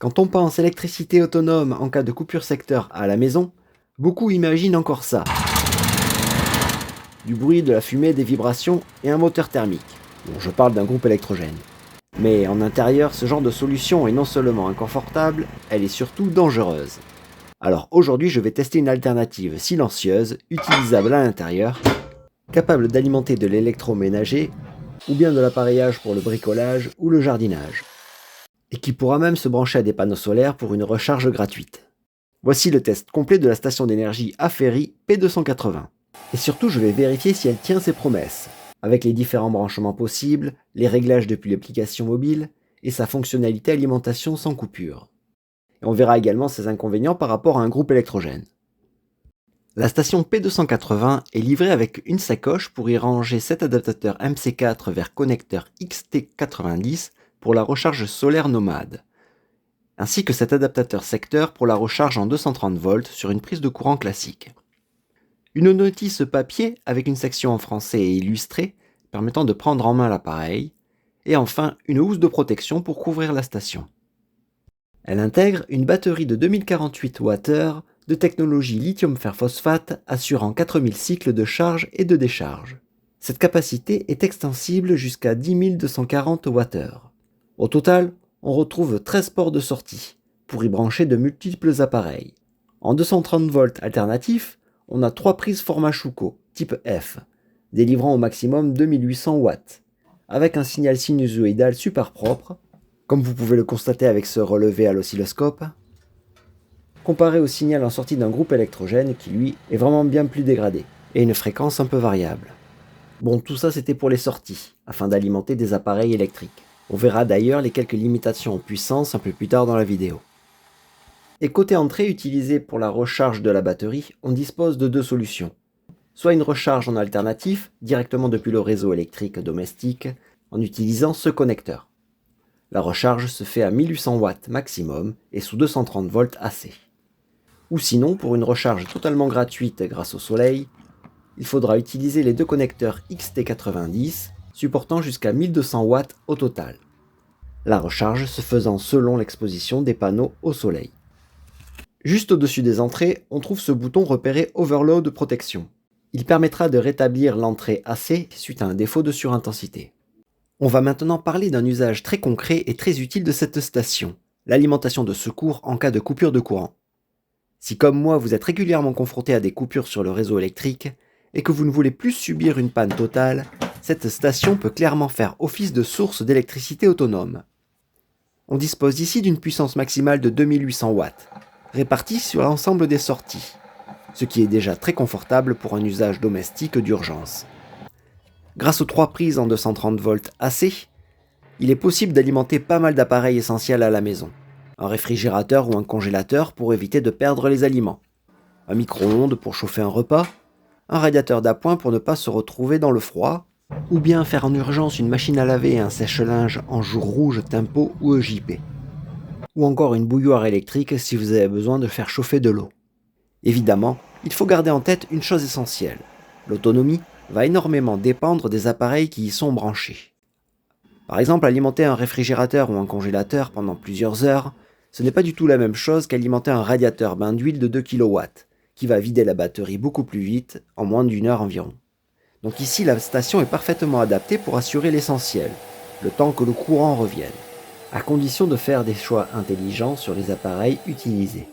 Quand on pense électricité autonome en cas de coupure secteur à la maison, beaucoup imaginent encore ça. Du bruit, de la fumée, des vibrations et un moteur thermique. Bon, je parle d'un groupe électrogène. Mais en intérieur, ce genre de solution est non seulement inconfortable, elle est surtout dangereuse. Alors aujourd'hui, je vais tester une alternative silencieuse, utilisable à l'intérieur, capable d'alimenter de l'électroménager ou bien de l'appareillage pour le bricolage ou le jardinage. Et qui pourra même se brancher à des panneaux solaires pour une recharge gratuite. Voici le test complet de la station d'énergie Afferri P280. Et surtout, je vais vérifier si elle tient ses promesses, avec les différents branchements possibles, les réglages depuis l'application mobile et sa fonctionnalité alimentation sans coupure. Et on verra également ses inconvénients par rapport à un groupe électrogène. La station P280 est livrée avec une sacoche pour y ranger 7 adaptateurs MC4 vers connecteur XT90 pour la recharge solaire nomade, ainsi que cet adaptateur secteur pour la recharge en 230 volts sur une prise de courant classique. Une notice papier avec une section en français et illustrée permettant de prendre en main l'appareil, et enfin une housse de protection pour couvrir la station. Elle intègre une batterie de 2048 Wh de technologie lithium fer phosphate assurant 4000 cycles de charge et de décharge. Cette capacité est extensible jusqu'à 10 240 Wh. Au total, on retrouve 13 ports de sortie pour y brancher de multiples appareils. En 230 volts alternatifs, on a 3 prises format Schuko, type F, délivrant au maximum 2800 watts, avec un signal sinusoïdal super propre, comme vous pouvez le constater avec ce relevé à l'oscilloscope, comparé au signal en sortie d'un groupe électrogène qui lui est vraiment bien plus dégradé, et une fréquence un peu variable. Bon, tout ça c'était pour les sorties, afin d'alimenter des appareils électriques. On verra d'ailleurs les quelques limitations en puissance un peu plus tard dans la vidéo. Et côté entrée utilisée pour la recharge de la batterie, on dispose de deux solutions. Soit une recharge en alternatif, directement depuis le réseau électrique domestique, en utilisant ce connecteur. La recharge se fait à 1800 watts maximum et sous 230 volts AC. Ou sinon, pour une recharge totalement gratuite grâce au soleil, il faudra utiliser les deux connecteurs XT90, supportant jusqu'à 1200 watts au total. La recharge se faisant selon l'exposition des panneaux au soleil. Juste au-dessus des entrées, on trouve ce bouton repéré Overload Protection. Il permettra de rétablir l'entrée AC suite à un défaut de surintensité. On va maintenant parler d'un usage très concret et très utile de cette station, l'alimentation de secours en cas de coupure de courant. Si comme moi vous êtes régulièrement confronté à des coupures sur le réseau électrique et que vous ne voulez plus subir une panne totale, cette station peut clairement faire office de source d'électricité autonome. On dispose ici d'une puissance maximale de 2800 watts, répartie sur l'ensemble des sorties, ce qui est déjà très confortable pour un usage domestique d'urgence. Grâce aux 3 prises en 230 volts AC, il est possible d'alimenter pas mal d'appareils essentiels à la maison. Un réfrigérateur ou un congélateur pour éviter de perdre les aliments, un micro-ondes pour chauffer un repas, un radiateur d'appoint pour ne pas se retrouver dans le froid, ou bien faire en urgence une machine à laver et un sèche-linge en jour rouge, Tempo ou EJP. Ou encore une bouilloire électrique si vous avez besoin de faire chauffer de l'eau. Évidemment, il faut garder en tête une chose essentielle. L'autonomie va énormément dépendre des appareils qui y sont branchés. Par exemple, alimenter un réfrigérateur ou un congélateur pendant plusieurs heures, ce n'est pas du tout la même chose qu'alimenter un radiateur bain d'huile de 2 kW, qui va vider la batterie beaucoup plus vite, en moins d'une heure environ. Donc ici, la station est parfaitement adaptée pour assurer l'essentiel, le temps que le courant revienne, à condition de faire des choix intelligents sur les appareils utilisés.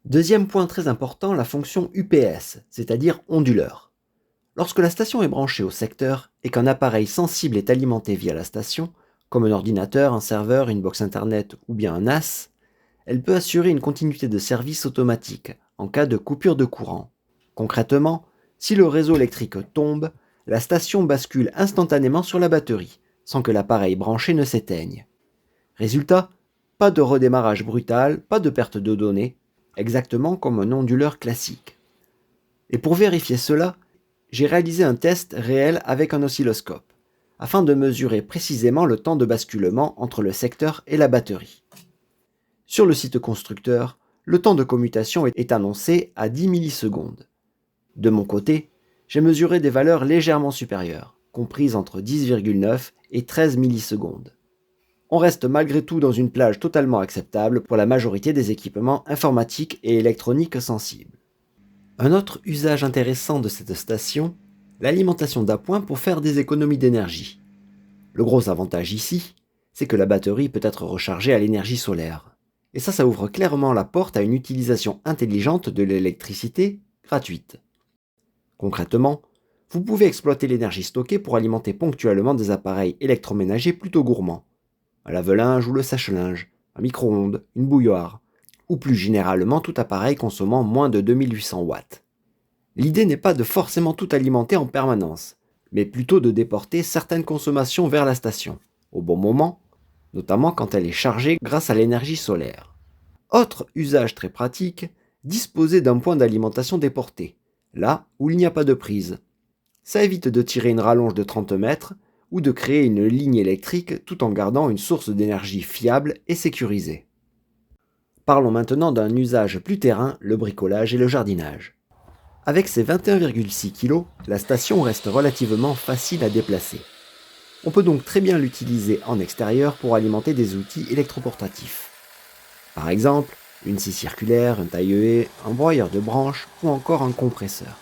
Deuxième point très important, la fonction UPS, c'est-à-dire onduleur. Lorsque la station est branchée au secteur et qu'un appareil sensible est alimenté via la station, comme un ordinateur, un serveur, une box internet ou bien un NAS, elle peut assurer une continuité de service automatique en cas de coupure de courant. Concrètement, si le réseau électrique tombe, la station bascule instantanément sur la batterie, sans que l'appareil branché ne s'éteigne. Résultat, pas de redémarrage brutal, pas de perte de données, exactement comme un onduleur classique. Et pour vérifier cela, j'ai réalisé un test réel avec un oscilloscope, afin de mesurer précisément le temps de basculement entre le secteur et la batterie. Sur le site constructeur, le temps de commutation est annoncé à 10 millisecondes. De mon côté, j'ai mesuré des valeurs légèrement supérieures, comprises entre 10,9 et 13 millisecondes. on reste malgré tout dans une plage totalement acceptable pour la majorité des équipements informatiques et électroniques sensibles. Un autre usage intéressant de cette station, l'alimentation d'appoint pour faire des économies d'énergie. Le gros avantage ici, c'est que la batterie peut être rechargée à l'énergie solaire. Et ça ouvre clairement la porte à une utilisation intelligente de l'électricité gratuite. Concrètement, vous pouvez exploiter l'énergie stockée pour alimenter ponctuellement des appareils électroménagers plutôt gourmands. Un lave-linge ou le sèche-linge, un micro-ondes, une bouilloire, ou plus généralement tout appareil consommant moins de 2800 watts. L'idée n'est pas de forcément tout alimenter en permanence, mais plutôt de déporter certaines consommations vers la station, au bon moment, notamment quand elle est chargée grâce à l'énergie solaire. Autre usage très pratique, disposer d'un point d'alimentation déporté, là où il n'y a pas de prise. Ça évite de tirer une rallonge de 30 mètres ou de créer une ligne électrique tout en gardant une source d'énergie fiable et sécurisée. Parlons maintenant d'un usage plus terrain, le bricolage et le jardinage. Avec ses 21,6 kg, la station reste relativement facile à déplacer. On peut donc très bien l'utiliser en extérieur pour alimenter des outils électroportatifs. Par exemple, une scie circulaire, un taille-haie, un broyeur de branches ou encore un compresseur.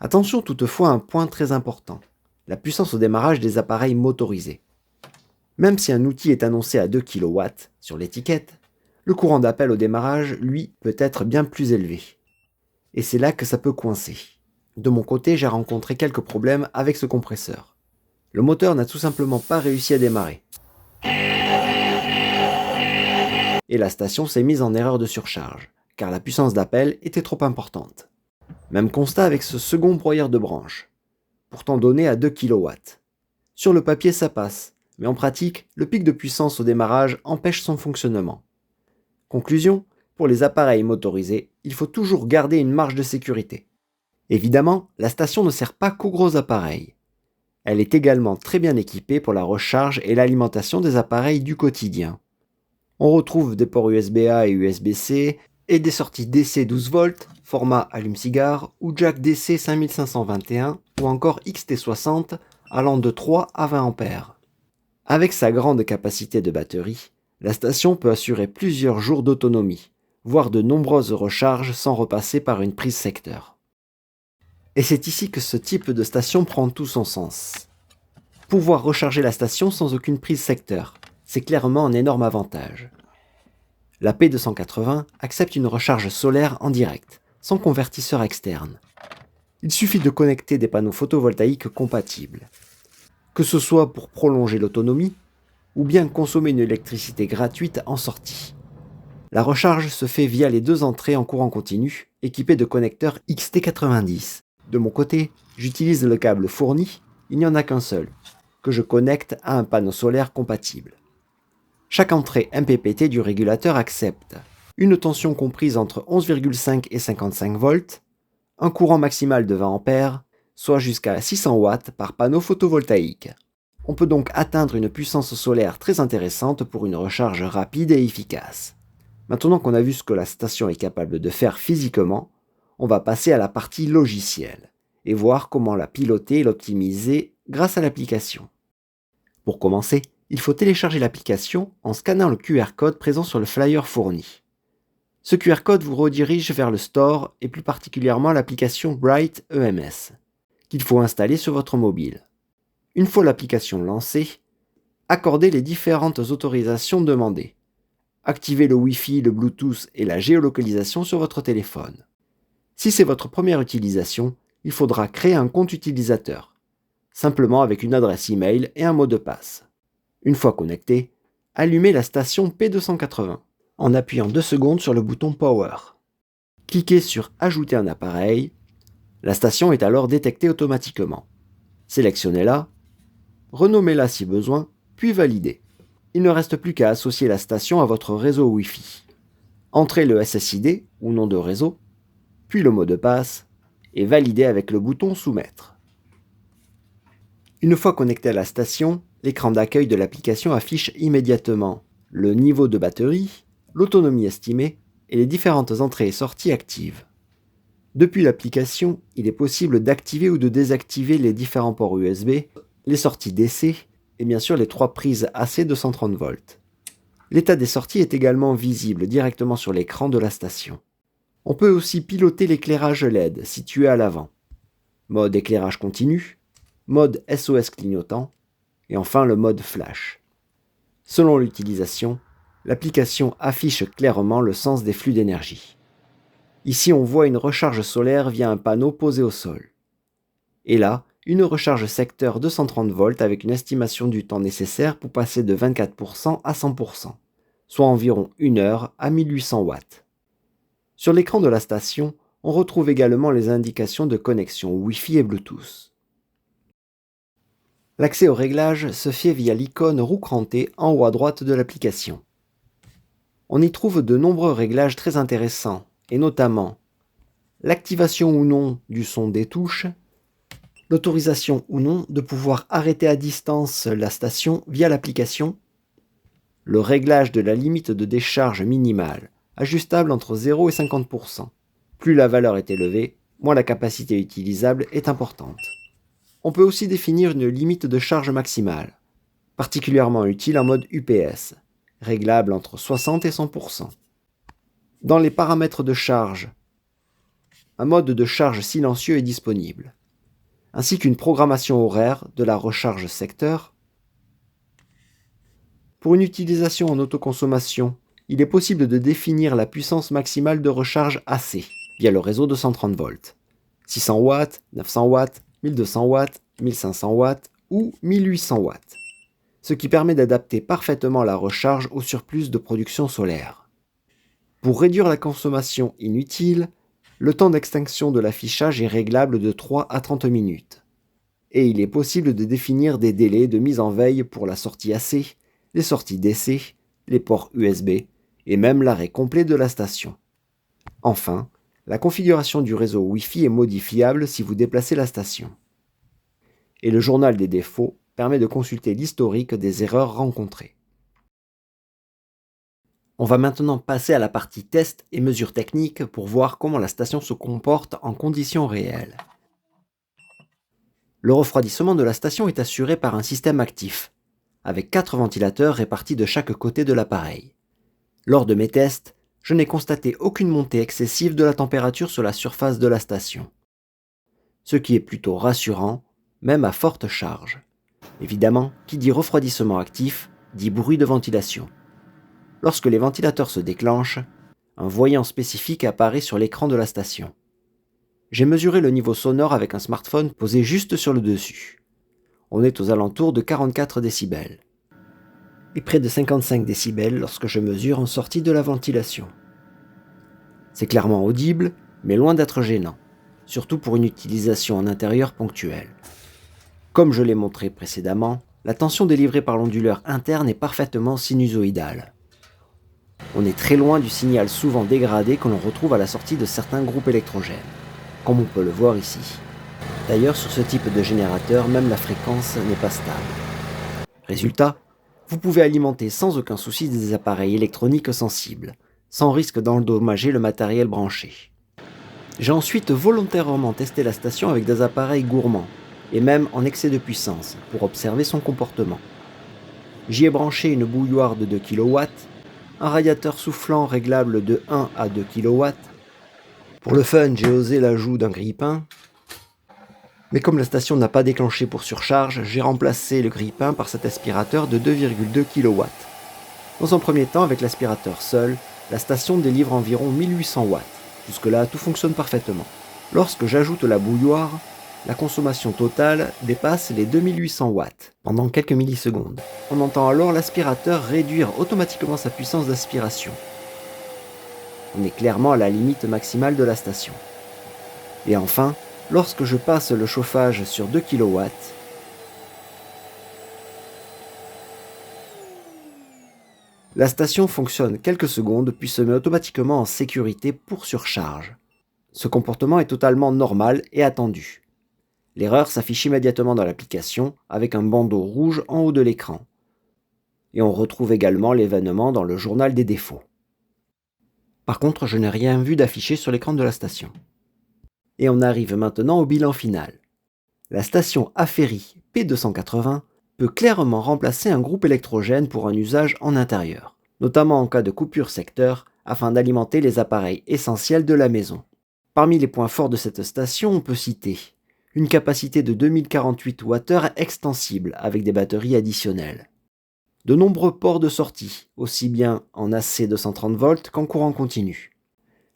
Attention toutefois à un point très important, la puissance au démarrage des appareils motorisés. Même si un outil est annoncé à 2 kW sur l'étiquette, le courant d'appel au démarrage, lui, peut être bien plus élevé. Et c'est là que ça peut coincer. De mon côté, j'ai rencontré quelques problèmes avec ce compresseur. Le moteur n'a tout simplement pas réussi à démarrer. Et la station s'est mise en erreur de surcharge, car la puissance d'appel était trop importante. Même constat avec ce second broyeur de branches, pourtant donné à 2 kW. Sur le papier ça passe, mais en pratique, le pic de puissance au démarrage empêche son fonctionnement. Conclusion, pour les appareils motorisés, il faut toujours garder une marge de sécurité. Évidemment, la station ne sert pas qu'aux gros appareils. Elle est également très bien équipée pour la recharge et l'alimentation des appareils du quotidien. On retrouve des ports USB-A et USB-C et des sorties DC 12 volts, format allume-cigare ou jack DC 5521 ou encore XT60 allant de 3 à 20 ampères. Avec sa grande capacité de batterie, la station peut assurer plusieurs jours d'autonomie, voire de nombreuses recharges sans repasser par une prise secteur. Et c'est ici que ce type de station prend tout son sens. Pouvoir recharger la station sans aucune prise secteur, c'est clairement un énorme avantage. La P280 accepte une recharge solaire en direct, sans convertisseur externe. Il suffit de connecter des panneaux photovoltaïques compatibles. Que ce soit pour prolonger l'autonomie, ou bien consommer une électricité gratuite en sortie. La recharge se fait via les deux entrées en courant continu, équipées de connecteurs XT90. De mon côté, j'utilise le câble fourni, il n'y en a qu'un seul, que je connecte à un panneau solaire compatible. Chaque entrée MPPT du régulateur accepte une tension comprise entre 11,5 et 55 volts, un courant maximal de 20 ampères, soit jusqu'à 600 watts par panneau photovoltaïque. On peut donc atteindre une puissance solaire très intéressante pour une recharge rapide et efficace. Maintenant qu'on a vu ce que la station est capable de faire physiquement, on va passer à la partie logicielle et voir comment la piloter et l'optimiser grâce à l'application. Pour commencer, il faut télécharger l'application en scannant le QR code présent sur le flyer fourni. Ce QR code vous redirige vers le store et plus particulièrement l'application Bright EMS, qu'il faut installer sur votre mobile. Une fois l'application lancée, accordez les différentes autorisations demandées. Activez le Wi-Fi, le Bluetooth et la géolocalisation sur votre téléphone. Si c'est votre première utilisation, il faudra créer un compte utilisateur, simplement avec une adresse email et un mot de passe. Une fois connecté, allumez la station P280 en appuyant 2 secondes sur le bouton Power. Cliquez sur Ajouter un appareil. La station est alors détectée automatiquement. Sélectionnez-la, renommez-la si besoin, puis validez. Il ne reste plus qu'à associer la station à votre réseau Wi-Fi. Entrez le SSID ou nom de réseau, puis le mot de passe, et validez avec le bouton Soumettre. Une fois connecté à la station, l'écran d'accueil de l'application affiche immédiatement le niveau de batterie, l'autonomie estimée et les différentes entrées et sorties actives. Depuis l'application, il est possible d'activer ou de désactiver les différents ports USB, les sorties DC et bien sûr les 3 prises AC 230 volts. L'état des sorties est également visible directement sur l'écran de la station. On peut aussi piloter l'éclairage LED situé à l'avant. Mode éclairage continu, mode SOS clignotant, et enfin le mode flash. Selon l'utilisation, l'application affiche clairement le sens des flux d'énergie. Ici, on voit une recharge solaire via un panneau posé au sol. Et là, une recharge secteur 230 volts avec une estimation du temps nécessaire pour passer de 24% à 100%, soit environ 1 heure à 1800 watts. Sur l'écran de la station, on retrouve également les indications de connexion Wi-Fi et Bluetooth. L'accès au réglage se fait via l'icône roue crantée en haut à droite de l'application. On y trouve de nombreux réglages très intéressants, et notamment l'activation ou non du son des touches, l'autorisation ou non de pouvoir arrêter à distance la station via l'application, le réglage de la limite de décharge minimale, ajustable entre 0 et 50%. Plus la valeur est élevée, moins la capacité utilisable est importante. On peut aussi définir une limite de charge maximale, particulièrement utile en mode UPS, réglable entre 60 et 100%. Dans les paramètres de charge, un mode de charge silencieux est disponible, ainsi qu'une programmation horaire de la recharge secteur. Pour une utilisation en autoconsommation, il est possible de définir la puissance maximale de recharge AC via le réseau de 130 volts. 600 watts, 900 watts, 1200 watts, 1500 watts ou 1800 watts, ce qui permet d'adapter parfaitement la recharge au surplus de production solaire. Pour réduire la consommation inutile, le temps d'extinction de l'affichage est réglable de 3 à 30 minutes. Et il est possible de définir des délais de mise en veille pour la sortie AC, les sorties DC, les ports USB et même l'arrêt complet de la station. Enfin, la configuration du réseau Wi-Fi est modifiable si vous déplacez la station. Et le journal des défauts permet de consulter l'historique des erreurs rencontrées. On va maintenant passer à la partie test et mesures techniques pour voir comment la station se comporte en conditions réelles. Le refroidissement de la station est assuré par un système actif, avec 4 ventilateurs répartis de chaque côté de l'appareil. Lors de mes tests, je n'ai constaté aucune montée excessive de la température sur la surface de la station, ce qui est plutôt rassurant, même à forte charge. Évidemment, qui dit refroidissement actif, dit bruit de ventilation. Lorsque les ventilateurs se déclenchent, un voyant spécifique apparaît sur l'écran de la station. J'ai mesuré le niveau sonore avec un smartphone posé juste sur le dessus. On est aux alentours de 44 décibels. Et près de 55 décibels lorsque je mesure en sortie de la ventilation. C'est clairement audible, mais loin d'être gênant, surtout pour une utilisation en intérieur ponctuelle. Comme je l'ai montré précédemment, la tension délivrée par l'onduleur interne est parfaitement sinusoïdale. On est très loin du signal souvent dégradé que l'on retrouve à la sortie de certains groupes électrogènes, comme on peut le voir ici. D'ailleurs, sur ce type de générateur, même la fréquence n'est pas stable. Résultat, vous pouvez alimenter sans aucun souci des appareils électroniques sensibles, sans risque d'endommager le matériel branché. J'ai ensuite volontairement testé la station avec des appareils gourmands, et même en excès de puissance, pour observer son comportement. J'y ai branché une bouilloire de 2 kW, un radiateur soufflant réglable de 1 à 2 kW. Pour le fun, j'ai osé l'ajout d'un grille-pain. Mais comme la station n'a pas déclenché pour surcharge, j'ai remplacé le grille-pain par cet aspirateur de 2,2 kW. Dans un premier temps, avec l'aspirateur seul, la station délivre environ 1800 watts. Jusque-là, tout fonctionne parfaitement. Lorsque j'ajoute la bouilloire, la consommation totale dépasse les 2800 watts pendant quelques millisecondes. On entend alors l'aspirateur réduire automatiquement sa puissance d'aspiration. On est clairement à la limite maximale de la station. Et enfin, lorsque je passe le chauffage sur 2 kW, la station fonctionne quelques secondes puis se met automatiquement en sécurité pour surcharge. Ce comportement est totalement normal et attendu. L'erreur s'affiche immédiatement dans l'application avec un bandeau rouge en haut de l'écran. Et on retrouve également l'événement dans le journal des défauts. Par contre, je n'ai rien vu d'affiché sur l'écran de la station. Et on arrive maintenant au bilan final. La station Afferri P280 peut clairement remplacer un groupe électrogène pour un usage en intérieur, notamment en cas de coupure secteur, afin d'alimenter les appareils essentiels de la maison. Parmi les points forts de cette station, on peut citer une capacité de 2048 Wh extensible avec des batteries additionnelles, de nombreux ports de sortie, aussi bien en AC 230 volts qu'en courant continu,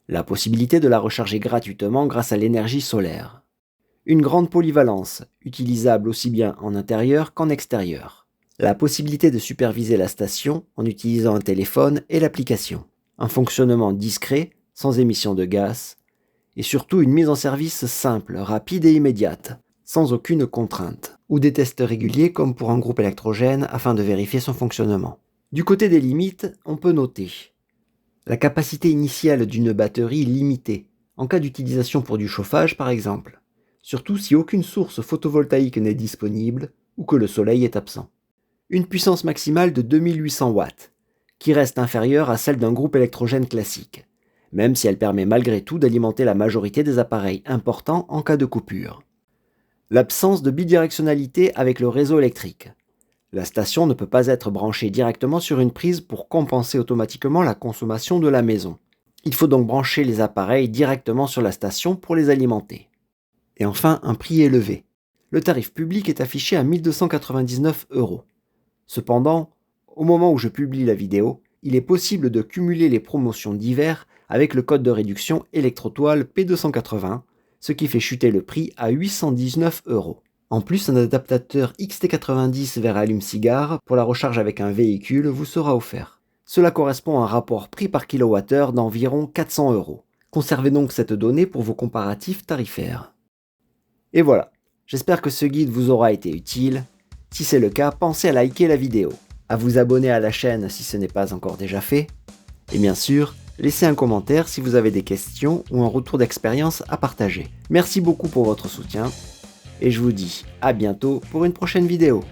la possibilité de la recharger gratuitement grâce à l'énergie solaire, une grande polyvalence, utilisable aussi bien en intérieur qu'en extérieur, la possibilité de superviser la station en utilisant un téléphone et l'application, un fonctionnement discret, sans émission de gaz, et surtout une mise en service simple, rapide et immédiate, sans aucune contrainte, ou des tests réguliers comme pour un groupe électrogène afin de vérifier son fonctionnement. Du côté des limites, on peut noter la capacité initiale d'une batterie limitée, en cas d'utilisation pour du chauffage par exemple, surtout si aucune source photovoltaïque n'est disponible ou que le soleil est absent. Une puissance maximale de 2800 watts, qui reste inférieure à celle d'un groupe électrogène classique, même si elle permet malgré tout d'alimenter la majorité des appareils importants en cas de coupure. L'absence de bidirectionnalité avec le réseau électrique. La station ne peut pas être branchée directement sur une prise pour compenser automatiquement la consommation de la maison. Il faut donc brancher les appareils directement sur la station pour les alimenter. Et enfin, un prix élevé. Le tarif public est affiché à 1 299 €. Cependant, au moment où je publie la vidéo, il est possible de cumuler les promotions d'hiver avec le code de réduction électrotoile P280, ce qui fait chuter le prix à 819 €. En plus, un adaptateur XT90 vers allume-cigare pour la recharge avec un véhicule vous sera offert. Cela correspond à un rapport prix par kilowattheure d'environ 400 €. Conservez donc cette donnée pour vos comparatifs tarifaires. Et voilà, j'espère que ce guide vous aura été utile. Si c'est le cas, pensez à liker la vidéo, à vous abonner à la chaîne si ce n'est pas encore déjà fait, et bien sûr, laissez un commentaire si vous avez des questions ou un retour d'expérience à partager. Merci beaucoup pour votre soutien, et je vous dis à bientôt pour une prochaine vidéo.